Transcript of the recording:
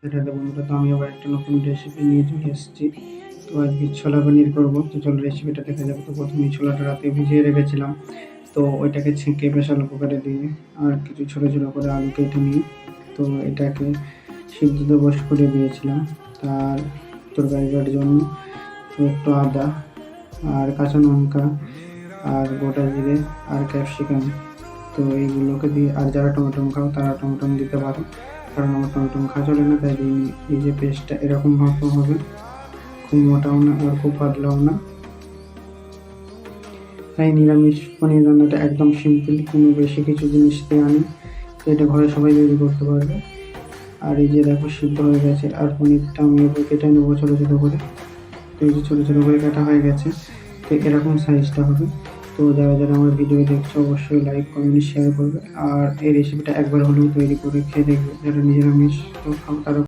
এটাতে বন্ধুরা, তো আমি আবার একটা নতুন রেসিপি নিয়ে চলে এসেছি। তো আজকে ছোলা পনির করবো। তো চলো রেসিপিটা দেখা যাবে। তো প্রথমেই ছোলাটা রাতে ভিজিয়ে রেখেছিলাম। তো ওইটাকে ছেঁকে প্রেসার কুকারে দিয়ে আর কিছু ছোটো ছোটো করে আলু কেটে নিয়ে তো এটাকে সিদ্ধতে বসে করে দিয়েছিলাম। তার তরকারিটার জন্য তো একটু আদা আর কাঁচা লঙ্কা আর গোটা জিরে আর ক্যাপসিকাম, তো এইগুলোকে দিয়ে, আর যারা টমেটো খাও তারা টমেটো দিতে পারো, কারণ আমার টমেটো খাওয়া চলে না, তাই দিইনি। এই যে পেস্টটা এরকম ভাবে হবে, খুব মোটাও না আর খুব পাতলাও না। তাই নিরামিষ পনির রান্নাটা একদম সিম্পল, কোনো বেশি কিছু জিনিস দেওয়া নেই। তো এটা ঘরে সবাই তৈরি করতে পারবে। আর এই যে দেখো সিদ্ধ হয়ে গেছে, আর পনিরটা আমি এবার কেটে নেবো ছোটো ছোটো করে। তো এই যে ছোটো ছোটো করে কাটা হয়ে গেছে, তো এরকম সাইজটা হবে। তো যারা যারা আমার ভিডিও দেখছো অবশ্যই লাইক কমেন্ট শেয়ার করবে, আর এই রেসিপিটা একবার হলেও তৈরি করে খেয়ে দেখবে। যারা নিরামিষ তো খাও তারা